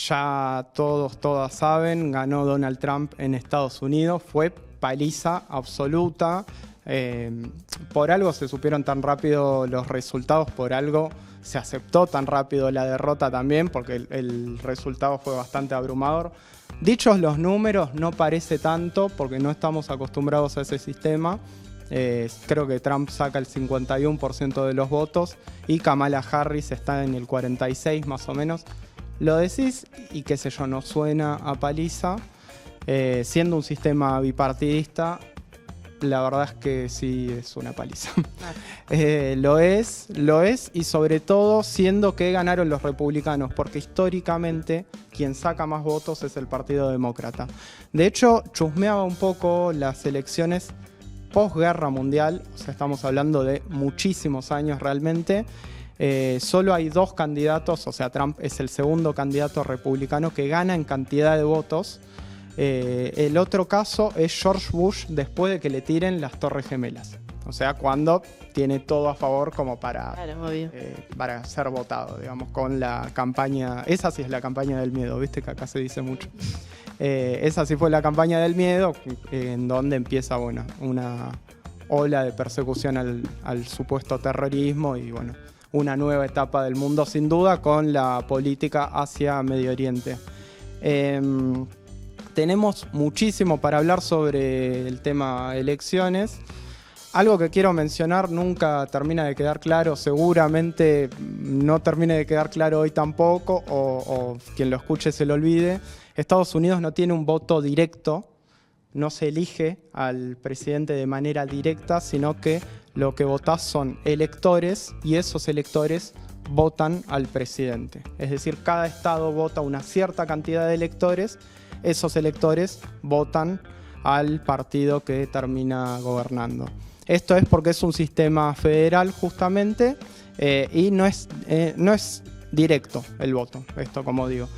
ya todas saben, ganó Donald Trump en Estados Unidos, fue paliza absoluta. Por algo se supieron tan rápido los resultados, por algo se aceptó tan rápido la derrota también, porque el resultado fue bastante abrumador. Dichos los números, no parece tanto, porque no estamos acostumbrados a ese sistema. Creo que Trump saca el 51% de los votos y Kamala Harris está en el 46% más o menos. Lo decís y qué sé yo, no suena a paliza. Siendo un sistema bipartidista, la verdad es que sí es una paliza. Lo es y sobre todo siendo que ganaron los republicanos, porque históricamente quien saca más votos es el Partido Demócrata. De hecho, chusmeaba un poco las elecciones posguerra mundial, o sea, estamos hablando de muchísimos años realmente. Solo hay 2 candidatos, o sea, Trump es el segundo candidato republicano que gana en cantidad de votos. El otro caso es George Bush después de que le tiren las Torres Gemelas. O sea, cuando tiene todo a favor como para ser votado, digamos, con la campaña. Esa sí es la campaña del miedo, viste que acá se dice mucho. Esa sí fue la campaña del miedo, en donde empieza, bueno, una ola de persecución al supuesto terrorismo y, bueno, una nueva etapa del mundo, sin duda, con la política hacia Medio Oriente. Tenemos muchísimo para hablar sobre el tema elecciones. Algo que quiero mencionar, nunca termina de quedar claro, seguramente no termine de quedar claro hoy tampoco, o quien lo escuche se lo olvide. Estados Unidos no tiene un voto directo, no se elige al presidente de manera directa, sino que lo que votás son electores y esos electores votan al presidente. Es decir, cada estado vota una cierta cantidad de electores, esos electores votan al partido que termina gobernando. Esto es porque es un sistema federal justamente y no es directo el voto, esto como digo.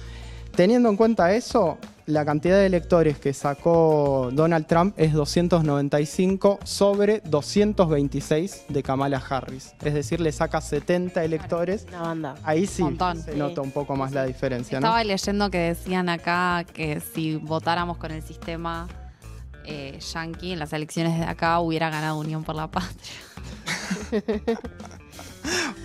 Teniendo en cuenta eso, la cantidad de electores que sacó Donald Trump es 295 sobre 226 de Kamala Harris. Es decir, le saca 70 electores. Una banda. Ahí sí Montón. se nota un poco más la diferencia, ¿no? Estaba leyendo que decían acá que si votáramos con el sistema yanqui en las elecciones de acá hubiera ganado Unión por la Patria.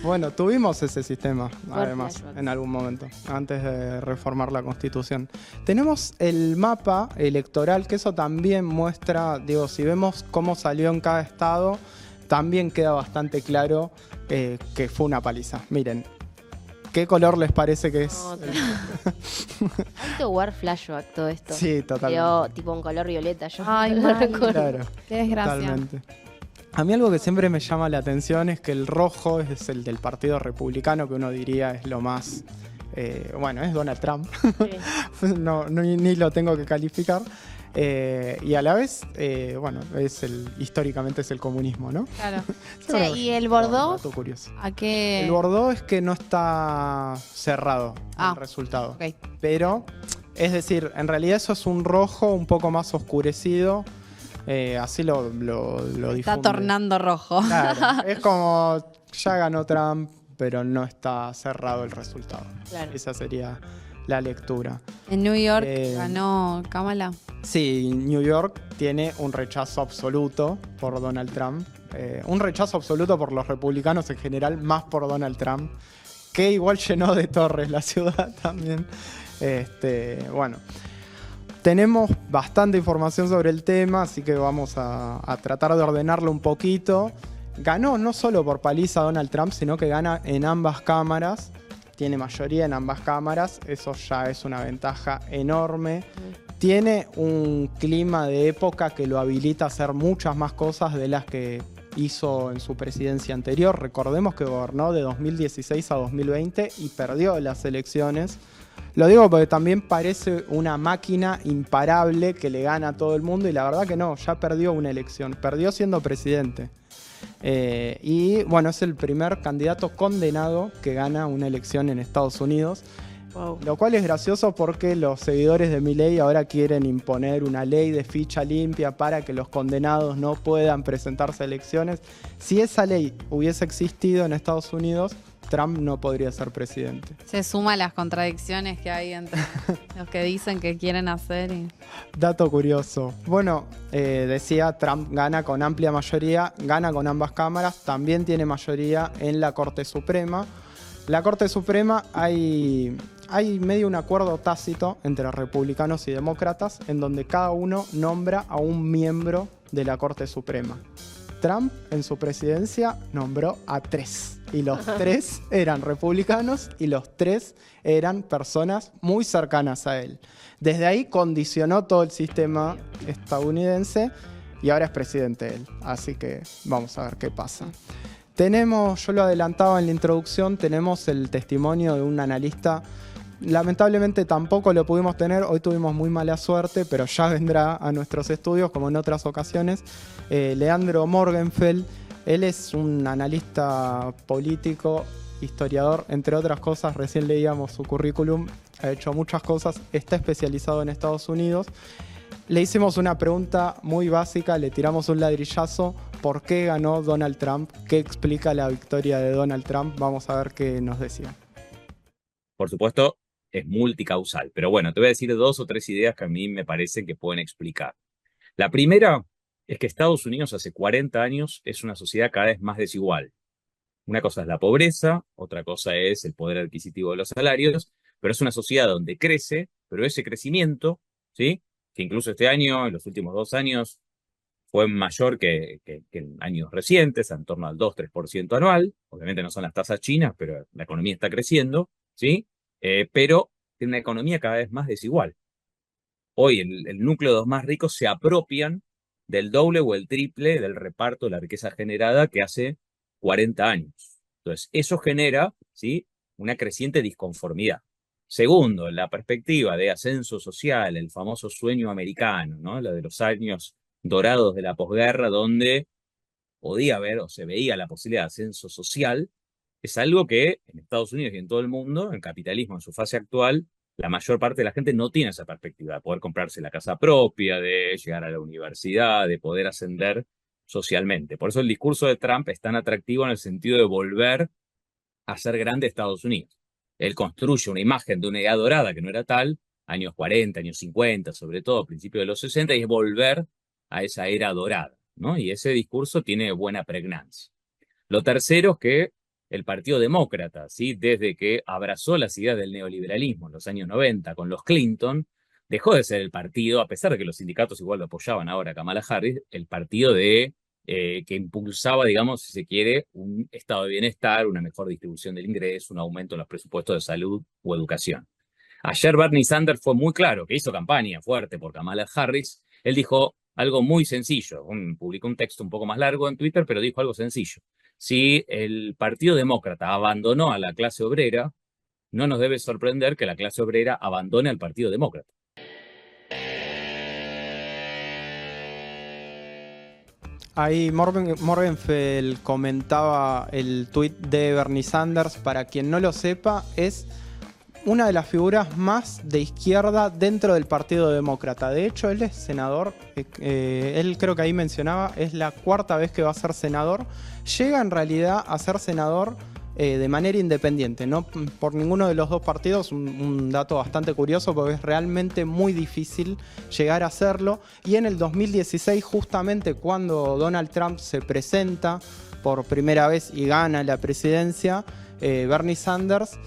Bueno, tuvimos ese sistema, además, flashbacks. en algún momento, antes de reformar la Constitución. Tenemos el mapa electoral, que eso también muestra, digo, si vemos cómo salió en cada estado, también queda bastante claro que fue una paliza. Miren, ¿qué color les parece que es? Hay que jugar flashback todo esto. Sí, totalmente. Pero tipo un color violeta, yo Ay, no mal. recuerdo. Claro, Qué desgracia. totalmente. A mí algo que siempre me llama la atención es que el rojo es el del Partido Republicano, que uno diría es lo más... bueno, es Donald Trump. Sí. ni lo tengo que calificar. Y a la vez, bueno, históricamente es el comunismo, ¿no? Claro. Sí, Che, ¿y el Bordeaux? Dato curioso. ¿A qué? El Bordeaux es que no está cerrado Ah, el resultado. ok. Pero, es decir, en realidad eso es un rojo un poco más oscurecido. Así lo difunde. Está tornando rojo. Claro, es como ya ganó Trump, pero no está cerrado el resultado. Claro. Esa sería la lectura. En New York ganó Kamala. Sí, New York tiene un rechazo absoluto por Donald Trump. Un rechazo absoluto por los republicanos en general, más por Donald Trump, que igual llenó de torres la ciudad también. Bueno, tenemos bastante información sobre el tema, así que vamos a tratar de ordenarlo un poquito. Ganó no solo por paliza Donald Trump, sino que gana en ambas cámaras. Tiene mayoría en ambas cámaras, eso ya es una ventaja enorme. Tiene un clima de época que lo habilita a hacer muchas más cosas de las que hizo en su presidencia anterior. Recordemos que gobernó de 2016 a 2020 y perdió las elecciones. Lo digo porque también parece una máquina imparable que le gana a todo el mundo y la verdad que no, ya perdió una elección, perdió siendo presidente. Y bueno, es el primer candidato condenado que gana una elección en Estados Unidos. Wow. Lo cual es gracioso porque los seguidores de Milei ahora quieren imponer una ley de ficha limpia para que los condenados no puedan presentarse a elecciones. Si esa ley hubiese existido en Estados Unidos, Trump no podría ser presidente. Se suman las contradicciones que hay entre los que dicen que quieren hacer y... Dato curioso. Bueno, decía, Trump gana con amplia mayoría, gana con ambas cámaras, también tiene mayoría en la Corte Suprema. La Corte Suprema hay medio un acuerdo tácito entre republicanos y demócratas en donde cada uno nombra a un miembro de la Corte Suprema. Trump en su presidencia nombró a 3 y los 3 eran republicanos y los 3 eran personas muy cercanas a él. Desde ahí condicionó todo el sistema estadounidense y ahora es presidente él, así que vamos a ver qué pasa. Yo lo adelantaba en la introducción, tenemos el testimonio de un analista. Lamentablemente tampoco lo pudimos tener, hoy tuvimos muy mala suerte, pero ya vendrá a nuestros estudios como en otras ocasiones. Leandro Morgenfeld, él es un analista político, historiador, entre otras cosas, recién leíamos su currículum, ha hecho muchas cosas, está especializado en Estados Unidos. Le hicimos una pregunta muy básica, le tiramos un ladrillazo, ¿por qué ganó Donald Trump? ¿Qué explica la victoria de Donald Trump? Vamos a ver qué nos decía. Por supuesto, es multicausal, pero bueno, te voy a decir 2 o 3 ideas que a mí me parecen que pueden explicar. La primera es que Estados Unidos hace 40 años es una sociedad cada vez más desigual. Una cosa es la pobreza, otra cosa es el poder adquisitivo de los salarios, pero es una sociedad donde crece, pero ese crecimiento, ¿sí?, que incluso este año, en los últimos 2 años, fue mayor que en años recientes, en torno al 2-3% anual. Obviamente no son las tasas chinas, pero la economía está creciendo, ¿sí? Pero tiene una economía cada vez más desigual. Hoy el núcleo de los más ricos se apropian del doble o el triple del reparto de la riqueza generada que hace 40 años. Entonces, eso genera, ¿sí?, una creciente disconformidad. Segundo, la perspectiva de ascenso social, el famoso sueño americano, ¿no?, la de los años dorados de la posguerra, donde podía haber o se veía la posibilidad de ascenso social, es algo que en Estados Unidos y en todo el mundo, el capitalismo en su fase actual, la mayor parte de la gente no tiene esa perspectiva de poder comprarse la casa propia, de llegar a la universidad, de poder ascender socialmente. Por eso el discurso de Trump es tan atractivo en el sentido de volver a ser grande Estados Unidos. Él construye una imagen de una edad dorada que no era tal, años 40, años 50, sobre todo, principios de los 60, y es volver a esa era dorada, ¿no? Y ese discurso tiene buena pregnancia. Lo tercero es que el Partido Demócrata, ¿sí?, desde que abrazó las ideas del neoliberalismo en los años 90 con los Clinton, dejó de ser el partido, a pesar de que los sindicatos igual lo apoyaban ahora a Kamala Harris, el partido que impulsaba, digamos, si se quiere, un estado de bienestar, una mejor distribución del ingreso, un aumento en los presupuestos de salud o educación. Ayer Bernie Sanders fue muy claro, que hizo campaña fuerte por Kamala Harris. Él dijo algo muy sencillo, publicó un texto un poco más largo en Twitter, pero dijo algo sencillo. Si el Partido Demócrata abandonó a la clase obrera, no nos debe sorprender que la clase obrera abandone al Partido Demócrata. Ahí Morgenfeld comentaba el tuit de Bernie Sanders. Para quien no lo sepa, es una de las figuras más de izquierda dentro del Partido Demócrata. De hecho, él es senador, él creo que ahí mencionaba, es la 4ª vez que va a ser senador. Llega en realidad a ser senador de manera independiente, no por ninguno de los 2 partidos, un dato bastante curioso porque es realmente muy difícil llegar a hacerlo. Y en el 2016, justamente cuando Donald Trump se presenta por primera vez y gana la presidencia, Bernie Sanders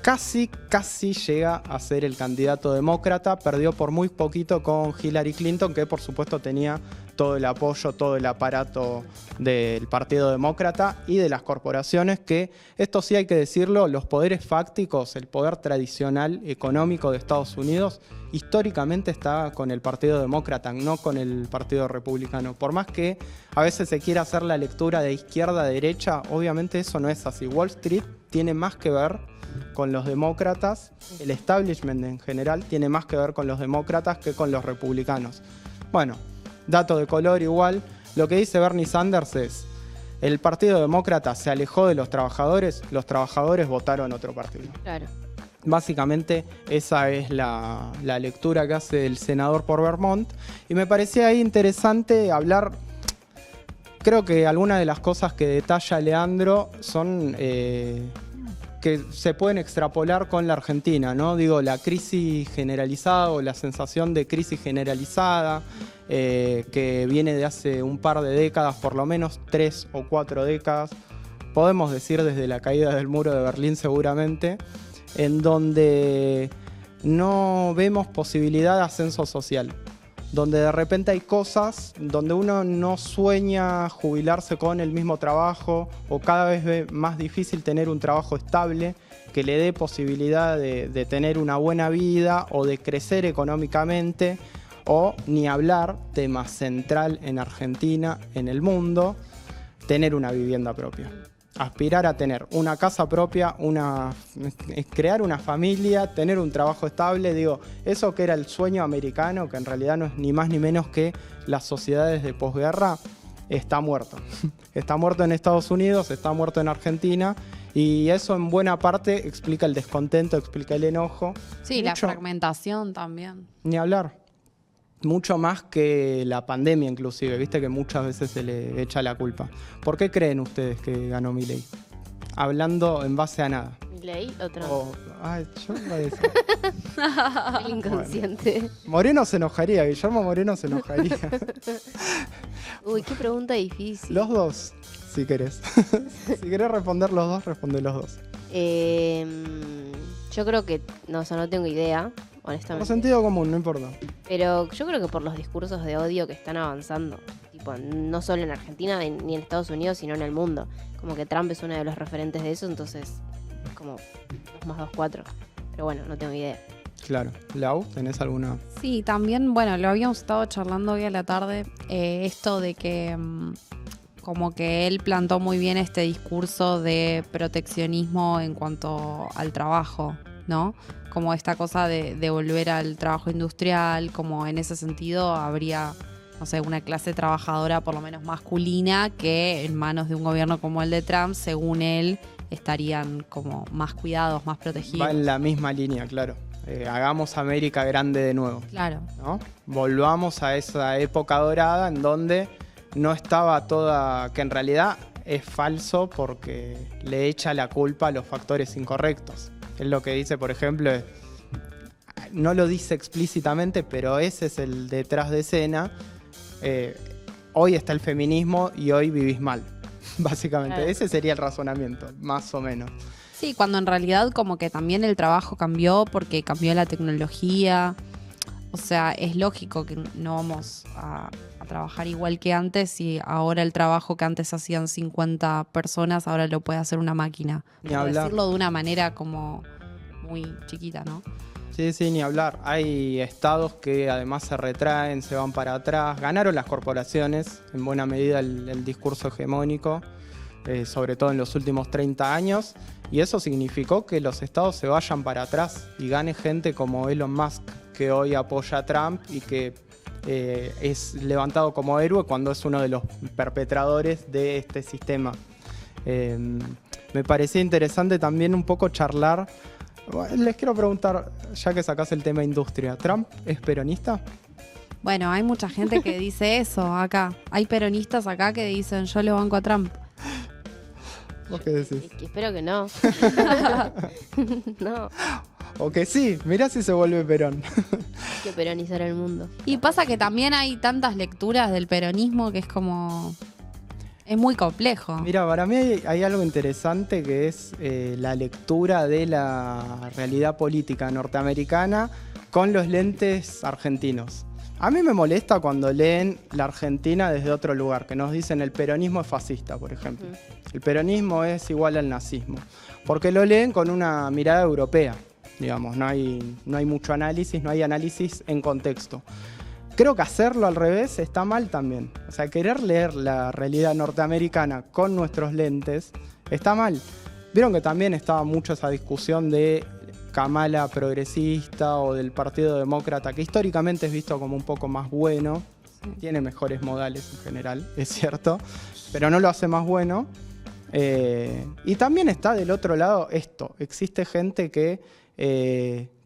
casi llega a ser el candidato demócrata, perdió por muy poquito con Hillary Clinton, que por supuesto tenía todo el apoyo, todo el aparato del Partido Demócrata y de las corporaciones, que esto sí hay que decirlo, los poderes fácticos, el poder tradicional económico de Estados Unidos, históricamente está con el Partido Demócrata, no con el Partido Republicano. Por más que a veces se quiera hacer la lectura de izquierda a derecha, obviamente eso no es así. Wall Street tiene más que ver con los demócratas, el establishment en general tiene más que ver con los demócratas que con los republicanos. Bueno, dato de color igual, lo que dice Bernie Sanders es: el Partido Demócrata se alejó de los trabajadores votaron otro partido. Claro. Básicamente esa es la lectura que hace el senador por Vermont, y me parecía ahí interesante hablar. Creo que algunas de las cosas que detalla Leandro son que se pueden extrapolar con la Argentina, ¿no? Digo, la crisis generalizada o la sensación de crisis generalizada que viene de hace un par de décadas, por lo menos 3 o 4 décadas, podemos decir desde la caída del muro de Berlín seguramente, en donde no vemos posibilidad de ascenso social, donde de repente hay cosas donde uno no sueña jubilarse con el mismo trabajo o cada vez ve más difícil tener un trabajo estable que le dé posibilidad de tener una buena vida o de crecer económicamente, o ni hablar, tema central en Argentina, en el mundo, tener una vivienda propia. Aspirar a tener una casa propia, crear una familia, tener un trabajo estable, digo, eso que era el sueño americano, que en realidad no es ni más ni menos que las sociedades de posguerra, está muerto. Está muerto en Estados Unidos, está muerto en Argentina, y eso en buena parte explica el descontento, explica el enojo. Sí, la fragmentación también. Ni hablar. Mucho más que la pandemia inclusive, viste que muchas veces se le echa la culpa. ¿Por qué creen ustedes que ganó Milei? Hablando en base a nada. ¿Milei o Trump? Yo iba a decir. El inconsciente. Bueno. Moreno se enojaría, Guillermo Moreno se enojaría. Uy, qué pregunta difícil. Los dos, si querés. Si querés responder los dos, responde los dos. Yo creo que, no tengo idea, honestamente. Por sentido común, no importa. Pero yo creo que por los discursos de odio que están avanzando, tipo, no solo en Argentina ni en Estados Unidos, sino en el mundo. Como que Trump es uno de los referentes de eso, entonces es como 2 más 2, 4. Pero bueno, no tengo idea. Claro. Lau, ¿tenés alguna? Sí, también, bueno, lo habíamos estado charlando hoy a la tarde, esto de que como que él plantó muy bien este discurso de proteccionismo en cuanto al trabajo, ¿no? Como esta cosa de volver al trabajo industrial, como en ese sentido habría, no sé, una clase trabajadora por lo menos masculina que en manos de un gobierno como el de Trump, según él, estarían como más cuidados, más protegidos. Va en la misma línea, claro. Hagamos América grande de nuevo. Claro. ¿No? Volvamos a esa época dorada en donde no estaba toda, que en realidad es falso porque le echa la culpa a los factores incorrectos. Es lo que dice, por ejemplo, no lo dice explícitamente, pero ese es el detrás de escena. Hoy está el feminismo y hoy vivís mal, básicamente. Claro. Ese sería el razonamiento, más o menos. Sí, cuando en realidad como que también el trabajo cambió porque cambió la tecnología. O sea, es lógico que no vamos a trabajar igual que antes y ahora el trabajo que antes hacían 50 personas ahora lo puede hacer una máquina. Ni Por hablar. decirlo de una manera como muy chiquita, ¿no? Sí, ni hablar. Hay estados que además se retraen, se van para atrás. Ganaron las corporaciones, en buena medida el discurso hegemónico, sobre todo en los últimos 30 años. Y eso significó que los estados se vayan para atrás y gane gente como Elon Musk, que hoy apoya a Trump y que es levantado como héroe cuando es uno de los perpetradores de este sistema. Me parecía interesante también un poco charlar. Les quiero preguntar, ya que sacás el tema industria, ¿Trump es peronista? Bueno, hay mucha gente que dice eso acá. Hay peronistas acá que dicen yo le banco a Trump. ¿Vos qué decís? Espero que no. No, O que sí, mirá si se vuelve Perón. hay que peronizar el mundo. Y pasa que también hay tantas lecturas del peronismo que es como... Es muy complejo. Mira, para mí hay algo interesante que es la lectura de la realidad política norteamericana con los lentes argentinos. A mí me molesta cuando leen la Argentina desde otro lugar, que nos dicen el peronismo es fascista, por ejemplo. El peronismo es igual al nazismo, porque lo leen con una mirada europea, digamos, no hay mucho análisis, no hay análisis en contexto. Creo que hacerlo al revés está mal también. O sea, querer leer la realidad norteamericana con nuestros lentes está mal. Vieron que también estaba mucho esa discusión de Kamala progresista o del Partido Demócrata, que históricamente es visto como un poco más bueno. Tiene mejores modales en general, es cierto, pero no lo hace más bueno. Y también está del otro lado esto. Existe gente que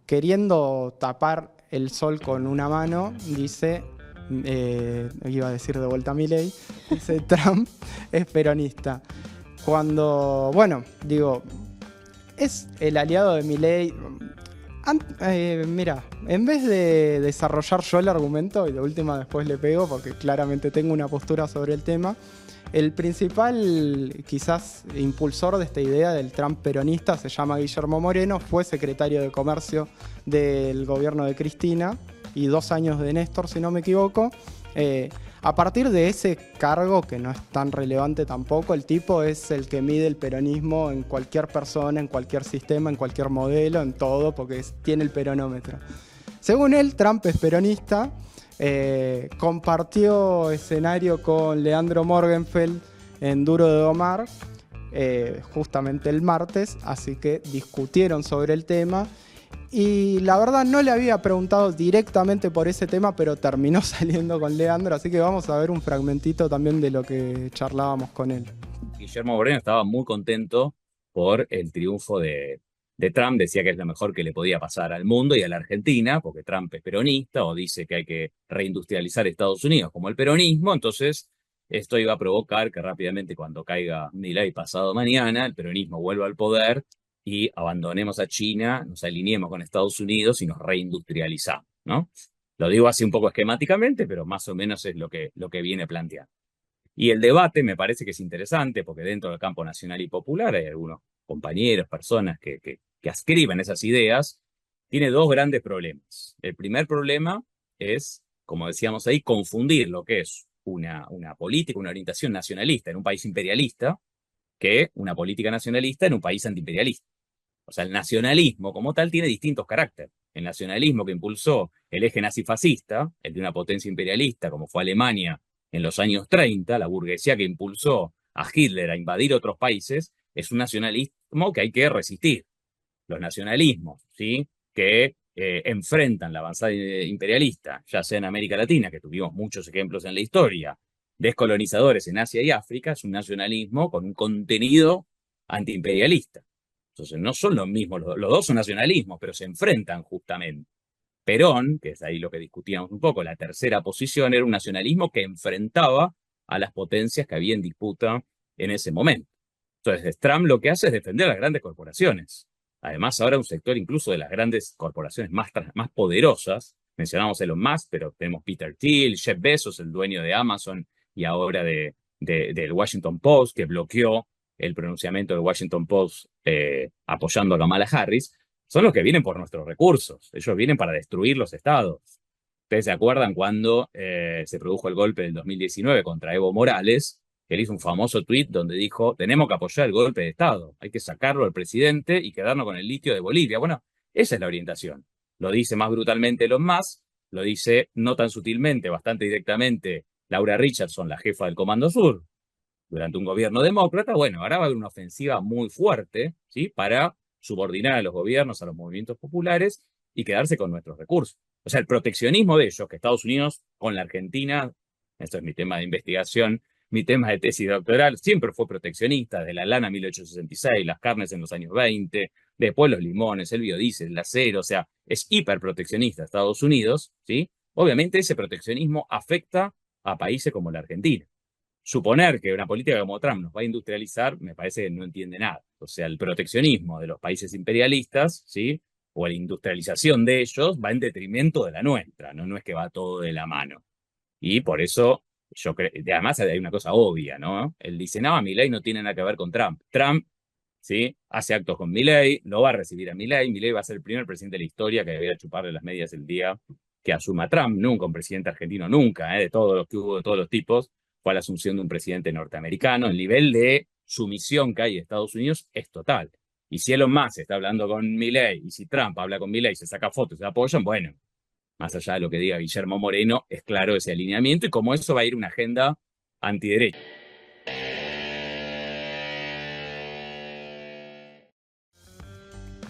queriendo tapar el sol con una mano, dice, iba a decir de vuelta a Milei, dice Trump es peronista. Cuando, bueno, digo, es el aliado de Milei. Mira, en vez de desarrollar yo el argumento, y de última después le pego porque claramente tengo una postura sobre el tema, el principal quizás impulsor de esta idea del Trump peronista se llama Guillermo Moreno, fue secretario de Comercio del gobierno de Cristina y 2 años de Néstor, si no me equivoco. A partir de ese cargo, que no es tan relevante tampoco, el tipo es el que mide el peronismo en cualquier persona, en cualquier sistema, en cualquier modelo, en todo, porque tiene el peronómetro. Según él, Trump es peronista, compartió escenario con Leandro Morgenfeld en Duro de Domar, justamente el martes, así que discutieron sobre el tema. Y la verdad no le había preguntado directamente por ese tema, pero terminó saliendo con Leandro, así que vamos a ver un fragmentito también de lo que charlábamos con él. Guillermo Moreno estaba muy contento por el triunfo de Trump, decía que es lo mejor que le podía pasar al mundo y a la Argentina, porque Trump es peronista o dice que hay que reindustrializar Estados Unidos como el peronismo, entonces esto iba a provocar que rápidamente cuando caiga Milei pasado mañana, el peronismo vuelva al poder y abandonemos a China, nos alineemos con Estados Unidos y nos reindustrializamos, ¿no? Lo digo así un poco esquemáticamente, pero más o menos es lo que viene planteando. Y el debate me parece que es interesante porque dentro del campo nacional y popular hay algunos compañeros, personas que ascriben esas ideas. Tiene 2 grandes problemas. El primer problema es, como decíamos ahí, confundir lo que es una política, una orientación nacionalista en un país imperialista que una política nacionalista en un país antiimperialista. O sea, el nacionalismo como tal tiene distintos caracteres. El nacionalismo que impulsó el eje nazifascista, el de una potencia imperialista como fue Alemania en los años 30, la burguesía que impulsó a Hitler a invadir otros países, es un nacionalismo que hay que resistir. Los nacionalismos, ¿sí?, que enfrentan la avanzada imperialista, ya sea en América Latina, que tuvimos muchos ejemplos en la historia, descolonizadores en Asia y África, es un nacionalismo con un contenido antiimperialista. Entonces no son los mismos, los 2 son nacionalismos, pero se enfrentan justamente. Perón, que es ahí lo que discutíamos un poco, la tercera posición, era un nacionalismo que enfrentaba a las potencias que había en disputa en ese momento. Entonces Trump lo que hace es defender a las grandes corporaciones. Además, ahora un sector incluso de las grandes corporaciones más poderosas, mencionamos Elon Musk, pero tenemos Peter Thiel, Jeff Bezos, el dueño de Amazon y ahora del Washington Post, que bloqueó el pronunciamiento del Washington Post apoyando a Kamala Harris, son los que vienen por nuestros recursos. Ellos vienen para destruir los estados. Ustedes se acuerdan cuando se produjo el golpe del 2019 contra Evo Morales, él hizo un famoso tuit donde dijo, tenemos que apoyar el golpe de Estado, hay que sacarlo al presidente y quedarnos con el litio de Bolivia. Bueno, esa es la orientación. Lo dice más brutalmente Elon Musk, lo dice no tan sutilmente, bastante directamente Laura Richardson, la jefa del Comando Sur, durante un gobierno demócrata. Bueno, ahora va a haber una ofensiva muy fuerte, ¿sí?, para subordinar a los gobiernos, a los movimientos populares y quedarse con nuestros recursos. O sea, el proteccionismo de ellos, que Estados Unidos con la Argentina, esto es mi tema de investigación, mi tema de tesis doctoral, siempre fue proteccionista, de la lana 1866, las carnes en los años 20, después los limones, el biodiesel, el acero, o sea, es hiperproteccionista Estados Unidos, ¿sí? Obviamente ese proteccionismo afecta a países como la Argentina. Suponer que una política como Trump nos va a industrializar, me parece que no entiende nada. O sea, el proteccionismo de los países imperialistas, ¿sí?, o la industrialización de ellos va en detrimento de la nuestra, no es que va todo de la mano. Y por eso yo creo, además hay una cosa obvia, ¿no? Él dice, no, Milei no tiene nada que ver con Trump. Trump, ¿sí?, hace actos con Milei, lo va a recibir a Milei. Milei va a ser el primer presidente de la historia que debería chuparle las medias el día que asuma Trump. Nunca un presidente argentino, nunca, de todos los que hubo, de todos los tipos, fue a la asunción de un presidente norteamericano. El nivel de sumisión que hay en Estados Unidos es total. Y si Elon Musk está hablando con Milei, y si Trump habla con Milei, se saca fotos, se apoyan, bueno, más allá de lo que diga Guillermo Moreno, es claro ese alineamiento y como eso va a ir una agenda antiderecha.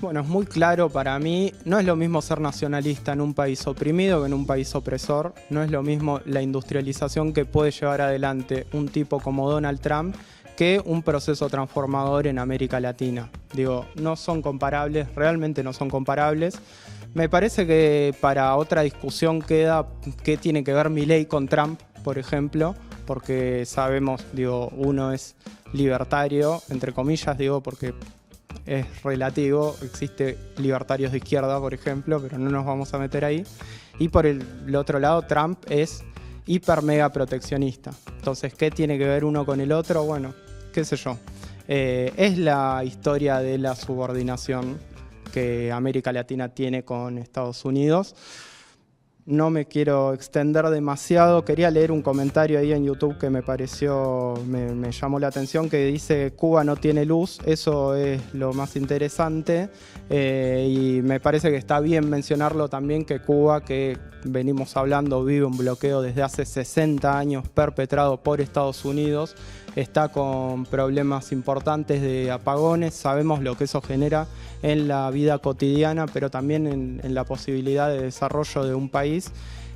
Bueno, es muy claro para mí, no es lo mismo ser nacionalista en un país oprimido que en un país opresor, no es lo mismo la industrialización que puede llevar adelante un tipo como Donald Trump que un proceso transformador en América Latina. Digo, no son comparables, realmente no son comparables. Me parece que para otra discusión queda qué tiene que ver Milei con Trump, por ejemplo, porque sabemos, digo, uno es libertario, entre comillas, digo, porque es relativo. Existe libertarios de izquierda, por ejemplo, pero no nos vamos a meter ahí. Y por el otro lado, Trump es hiper mega proteccionista. Entonces, ¿qué tiene que ver uno con el otro? Bueno, qué sé yo. Es la historia de la subordinación que América Latina tiene con Estados Unidos. No me quiero extender demasiado. Quería leer un comentario ahí en YouTube que me pareció, me llamó la atención, que dice: Cuba no tiene luz. Eso es lo más interesante. Y me parece que está bien mencionarlo también, que Cuba, que venimos hablando, vive un bloqueo desde hace 60 años perpetrado por Estados Unidos. Está con problemas importantes de apagones. Sabemos lo que eso genera en la vida cotidiana, pero también en la posibilidad de desarrollo de un país.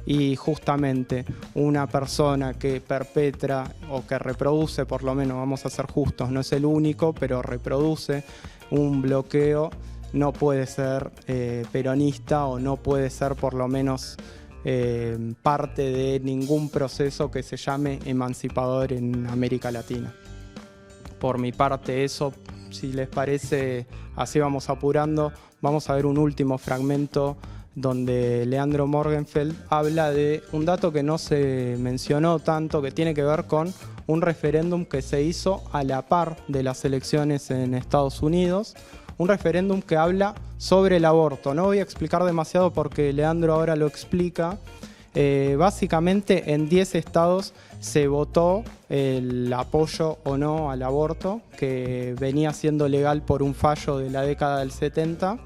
Y justamente una persona que perpetra o que reproduce, por lo menos, vamos a ser justos, no es el único, pero reproduce un bloqueo, no puede ser peronista, o no puede ser por lo menos parte de ningún proceso que se llame emancipador en América Latina. Por mi parte, eso, si les parece, así vamos apurando. Vamos a ver un último fragmento donde Leandro Morgenfeld habla de un dato que no se mencionó tanto, que tiene que ver con un referéndum que se hizo a la par de las elecciones en Estados Unidos. Un referéndum que habla sobre el aborto. No voy a explicar demasiado porque Leandro ahora lo explica. Básicamente en 10 estados se votó el apoyo o no al aborto, que venía siendo legal por un fallo de la década del 70.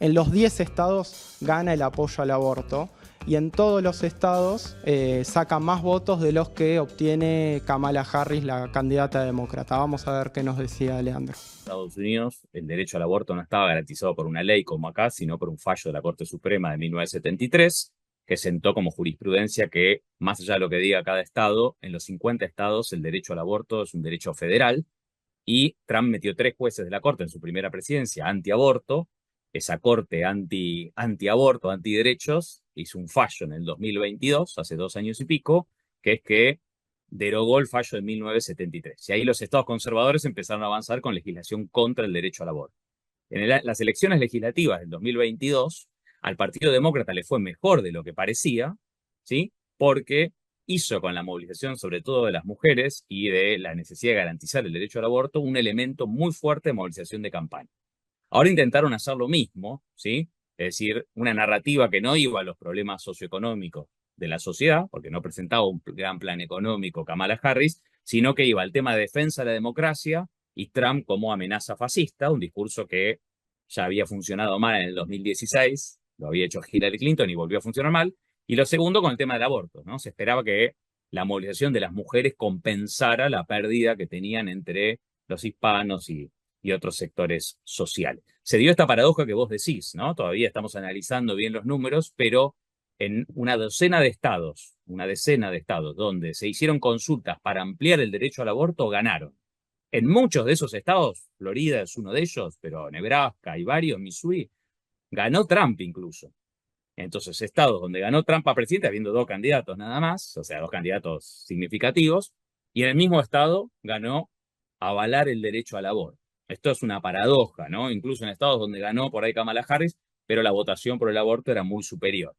En los 10 estados gana el apoyo al aborto, y en todos los estados saca más votos de los que obtiene Kamala Harris, la candidata demócrata. Vamos a ver qué nos decía Leandro. En Estados Unidos, el derecho al aborto no estaba garantizado por una ley como acá, sino por un fallo de la Corte Suprema de 1973, que sentó como jurisprudencia que, más allá de lo que diga cada estado, en los 50 estados el derecho al aborto es un derecho federal, y Trump metió 3 jueces de la Corte en su primera presidencia antiaborto. Esa Corte antiaborto, antiderechos, hizo un fallo en el 2022, hace 2 años y pico, que es que derogó el fallo de 1973. Y ahí los estados conservadores empezaron a avanzar con legislación contra el derecho al aborto. En las elecciones legislativas del 2022, al Partido Demócrata le fue mejor de lo que parecía, ¿sí? Porque hizo con la movilización, sobre todo de las mujeres, y de la necesidad de garantizar el derecho al aborto, un elemento muy fuerte de movilización de campaña. Ahora intentaron hacer lo mismo, ¿sí? Es decir, una narrativa que no iba a los problemas socioeconómicos de la sociedad, porque no presentaba un gran plan económico Kamala Harris, sino que iba al tema de defensa de la democracia y Trump como amenaza fascista, un discurso que ya había funcionado mal en el 2016, lo había hecho Hillary Clinton y volvió a funcionar mal. Y lo segundo con el tema del aborto, ¿no? Se esperaba que la movilización de las mujeres compensara la pérdida que tenían entre los hispanos y otros sectores sociales. Se dio esta paradoja que vos decís, ¿no? Todavía estamos analizando bien los números, pero en una decena de estados donde se hicieron consultas para ampliar el derecho al aborto, ganaron. En muchos de esos estados, Florida es uno de ellos, pero Nebraska y varios, Missouri, ganó Trump incluso. Entonces, estados donde ganó Trump a presidente, habiendo 2 candidatos nada más, o sea, 2 candidatos significativos, y en el mismo estado ganó avalar el derecho al aborto. Esto es una paradoja, ¿no? Incluso en estados donde ganó por ahí Kamala Harris, pero la votación por el aborto era muy superior.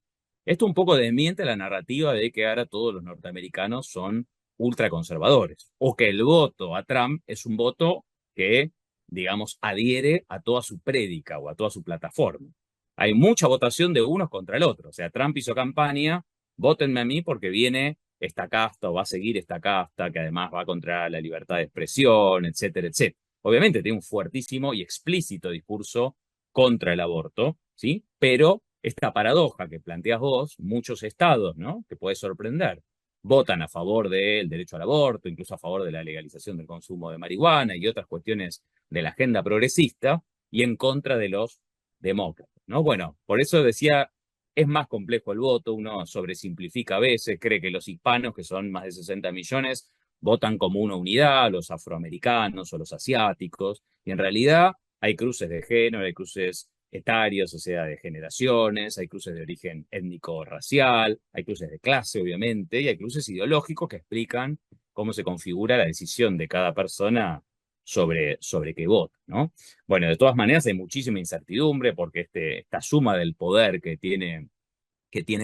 Esto un poco desmiente la narrativa de que ahora todos los norteamericanos son ultraconservadores, o que el voto a Trump es un voto que, digamos, adhiere a toda su prédica o a toda su plataforma. Hay mucha votación de unos contra el otro. O sea, Trump hizo campaña, vótenme a mí porque viene esta casta o va a seguir esta casta que además va contra la libertad de expresión, etcétera, etcétera. Obviamente tiene un fuertísimo y explícito discurso contra el aborto, ¿sí? Pero esta paradoja que planteas vos, muchos estados, ¿no? Que puede sorprender, votan a favor del derecho al aborto, incluso a favor de la legalización del consumo de marihuana y otras cuestiones de la agenda progresista, y en contra de los demócratas, ¿no? Bueno, por eso decía, es más complejo el voto, uno sobresimplifica a veces, cree que los hispanos, que son más de 60 millones, votan como una unidad, los afroamericanos o los asiáticos, y en realidad hay cruces de género, hay cruces etarios, o sea, de generaciones, hay cruces de origen étnico-racial, hay cruces de clase, obviamente, y hay cruces ideológicos que explican cómo se configura la decisión de cada persona sobre qué vota, ¿no? Bueno, de todas maneras hay muchísima incertidumbre porque esta suma del poder que tiene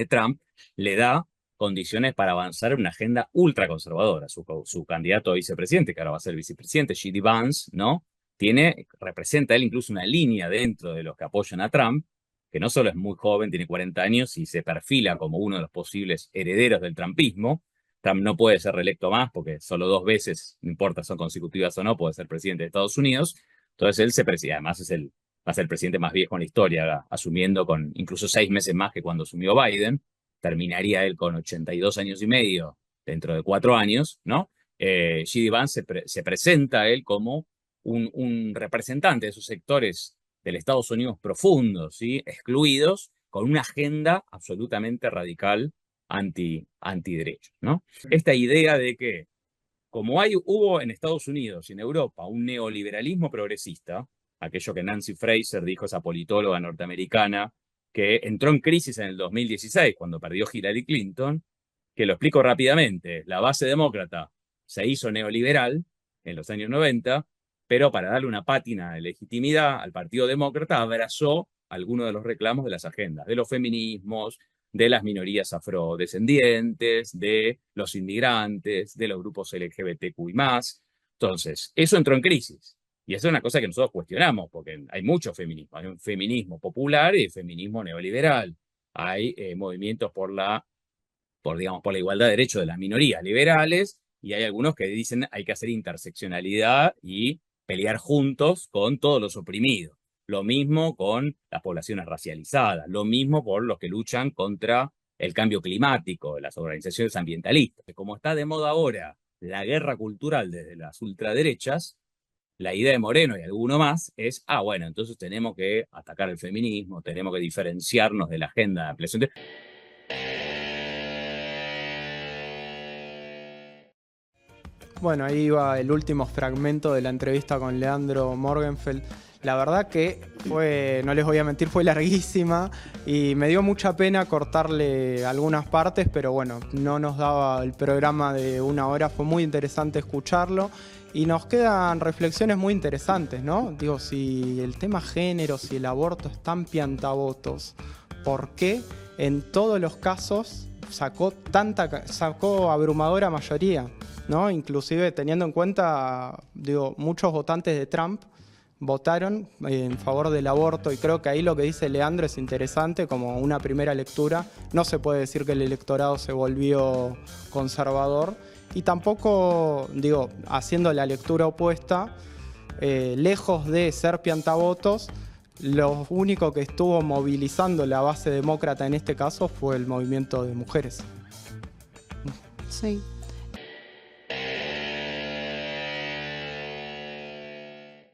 Trump le da condiciones para avanzar en una agenda ultraconservadora. Su candidato a vicepresidente, que ahora va a ser vicepresidente, J.D. Vance, ¿no? Representa él incluso una línea dentro de los que apoyan a Trump, que no solo es muy joven, tiene 40 años y se perfila como uno de los posibles herederos del trumpismo. Trump no puede ser reelecto más porque solo 2 veces, no importa son consecutivas o no, puede ser presidente de Estados Unidos. Entonces él se preside, además va a ser el presidente más viejo en la historia, asumiendo con incluso 6 meses más que cuando asumió Biden. Terminaría él con 82 años y medio dentro de 4 años, ¿no? J.D. Vance se presenta a él como un representante de esos sectores del Estados Unidos profundos, ¿sí? Excluidos, con una agenda absolutamente radical antiderechos, ¿no? Esta idea de que, como hubo en Estados Unidos y en Europa un neoliberalismo progresista, aquello que Nancy Fraser dijo, esa politóloga norteamericana, que entró en crisis en el 2016 cuando perdió Hillary Clinton, que lo explico rápidamente. La base demócrata se hizo neoliberal en los años 90, pero para darle una pátina de legitimidad al Partido Demócrata abrazó algunos de los reclamos de las agendas, de los feminismos, de las minorías afrodescendientes, de los inmigrantes, de los grupos LGBTQI+. Entonces, eso entró en crisis. Y eso es una cosa que nosotros cuestionamos, porque hay mucho feminismo. Hay un feminismo popular y feminismo neoliberal. Hay movimientos por la igualdad de derechos de las minorías liberales, y hay algunos que dicen hay que hacer interseccionalidad y pelear juntos con todos los oprimidos. Lo mismo con las poblaciones racializadas, lo mismo por los que luchan contra el cambio climático, las organizaciones ambientalistas. Como está de moda ahora la guerra cultural desde las ultraderechas, la idea de Moreno y alguno más es, bueno, entonces tenemos que atacar el feminismo, tenemos que diferenciarnos de la agenda de ampliación. Bueno, ahí va el último fragmento de la entrevista con Leandro Morgenfeld. La verdad que no les voy a mentir, fue larguísima y me dio mucha pena cortarle algunas partes, pero bueno, no nos daba el programa de 1 hora, fue muy interesante escucharlo y nos quedan reflexiones muy interesantes, ¿no? Digo, si el tema género, si el aborto es tan piantavotos, ¿por qué en todos los casos sacó abrumadora mayoría, ¿no? Inclusive teniendo en cuenta, muchos votantes de Trump votaron en favor del aborto y creo que ahí lo que dice Leandro es interesante como una primera lectura. No se puede decir que el electorado se volvió conservador y tampoco, haciendo la lectura opuesta, lejos de ser piantavotos, lo único que estuvo movilizando la base demócrata en este caso fue el movimiento de mujeres. Sí.